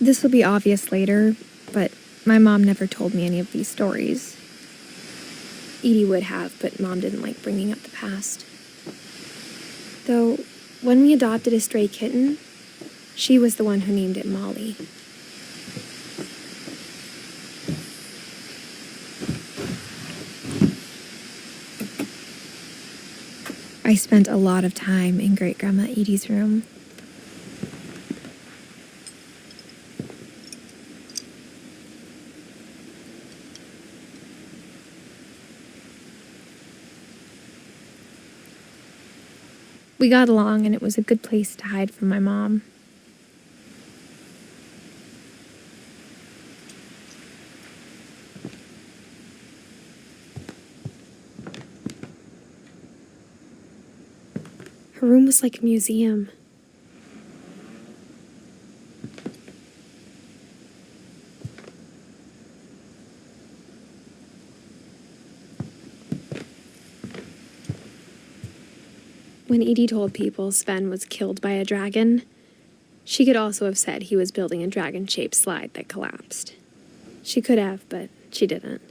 This will be obvious later, but my mom never told me any of these stories. Edie would have, but Mom didn't like bringing up the past. Though, when we adopted a stray kitten, she was the one who named it Molly. I spent a lot of time in Great-Grandma Edie's room. We got along, and it was a good place to hide from my mom. Her room was like a museum. When Edie told people Sven was killed by a dragon, she could also have said he was building a dragon-shaped slide that collapsed. She could have, but she didn't.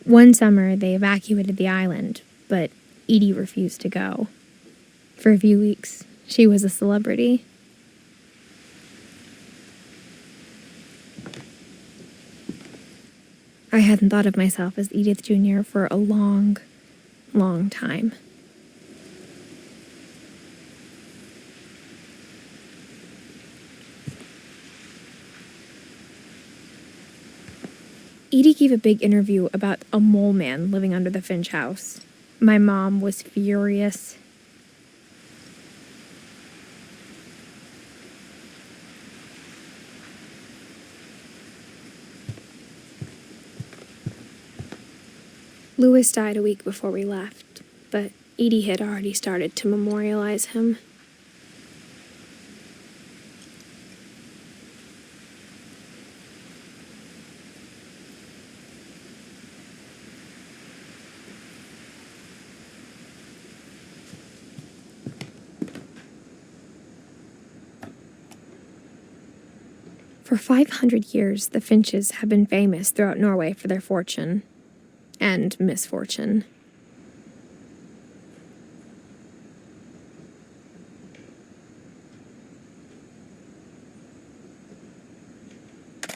One summer, they evacuated the island, but Edie refused to go. For a few weeks, she was a celebrity. I hadn't thought of myself as Edith Jr. for a long, long time. Edie gave a big interview about a mole man living under the Finch house. My mom was furious. Louis died a week before we left, but Edie had already started to memorialize him. For 500 years, the Finches have been famous throughout Norway for their fortune and misfortune.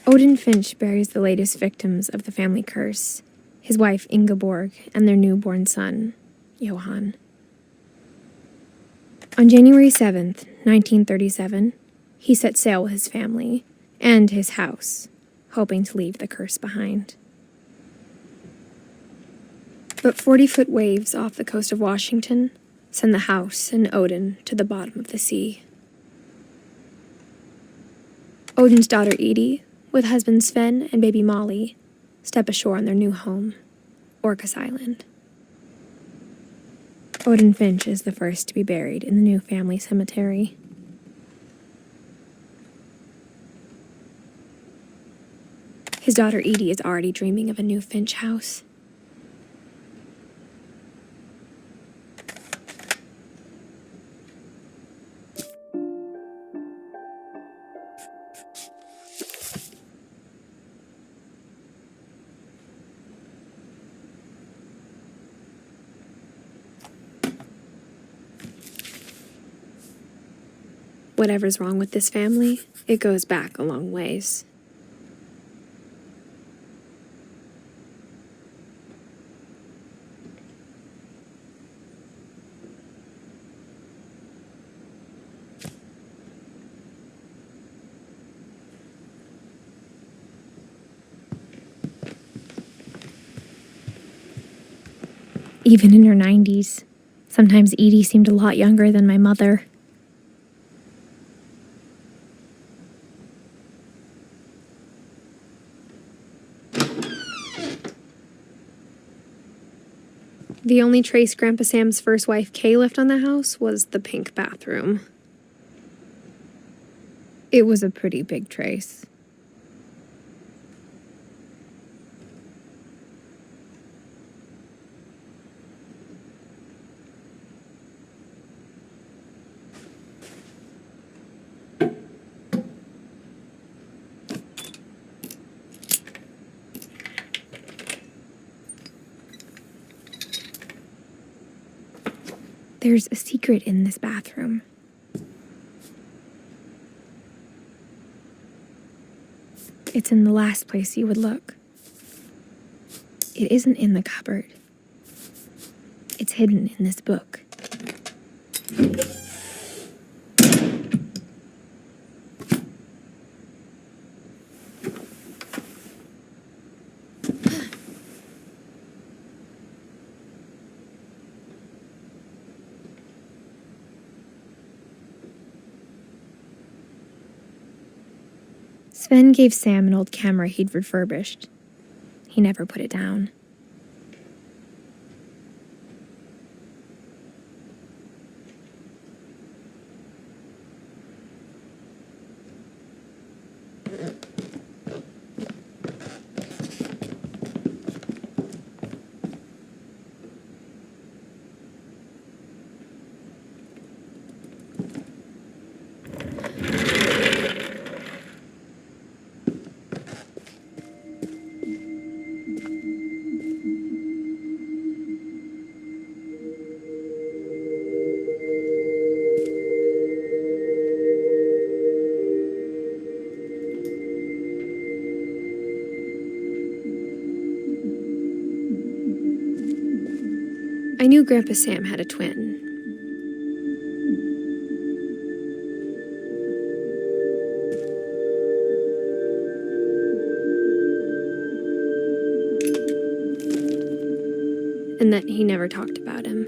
Odin Finch buries the latest victims of the family curse, his wife Ingeborg and their newborn son, Johahnn. On January 7th, 1937, he set sail with his family and his house, hoping to leave the curse behind. But 40-foot waves off the coast of Washington send the house and Odin to the bottom of the sea. Odin's daughter Edie, with husband Sven and baby Molly, step ashore on their new home, Orcas Island. Odin Finch is the first to be buried in the new family cemetery. His daughter Edie is already dreaming of a new Finch house. whatever's wrong with this family, it goes back a long ways. Even in her 90s, sometimes Edie seemed a lot younger than my mother. The only trace Grandpa Sam's first wife, Kay, left on the house was the pink bathroom. It was a pretty big trace. There's a secret in this bathroom. It's in the last place you would look. It isn't in the cupboard. It's hidden in this book. Sven gave Sam an old camera he'd refurbished. He never put it down. I knew Grandpa Sam had a twin. And that he never talked about him.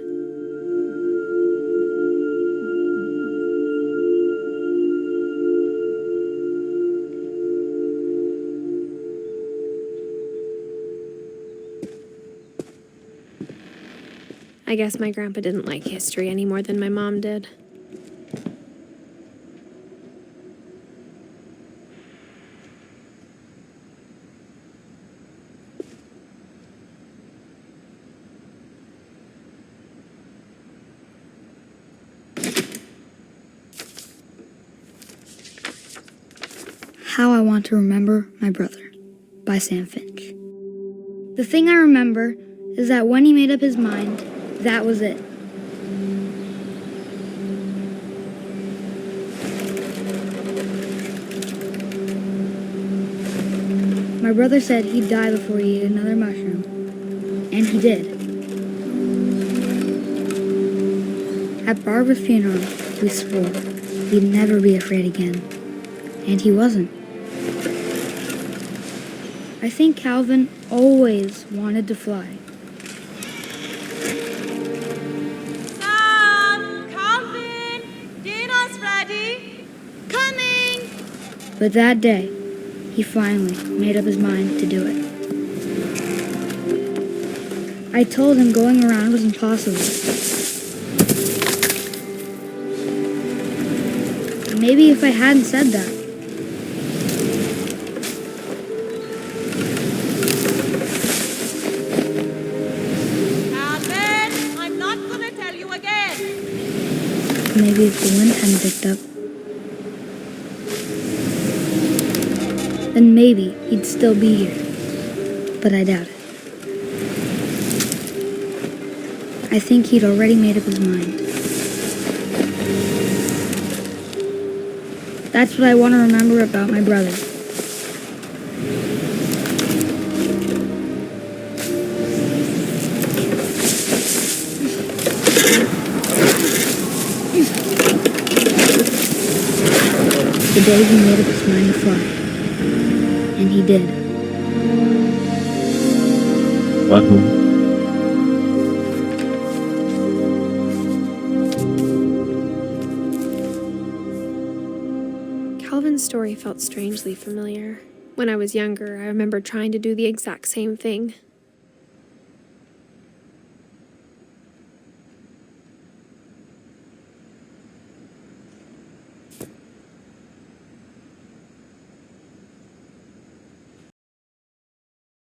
I guess my grandpa didn't like history any more than my mom did. How I Want to Remember My Brother by Sam Finch. The thing I remember is that when he made up his mind, that was it. My brother said he'd die before he ate another mushroom, and he did. At Barbara's funeral, we swore he'd never be afraid again, and he wasn't. I think Calvin always wanted to fly. But that day, he finally made up his mind to do it. I told him going around was impossible. Maybe if I hadn't said that. Calvin, I'm not going to tell you again. Maybe if the wind hadn't picked up, then maybe he'd still be here, but I doubt it. I think he'd already made up his mind. That's what I want to remember about my brother. The day he made up his mind to fly. And he did. Wow. Calvin's story felt strangely familiar. When I was younger, I remember trying to do the exact same thing,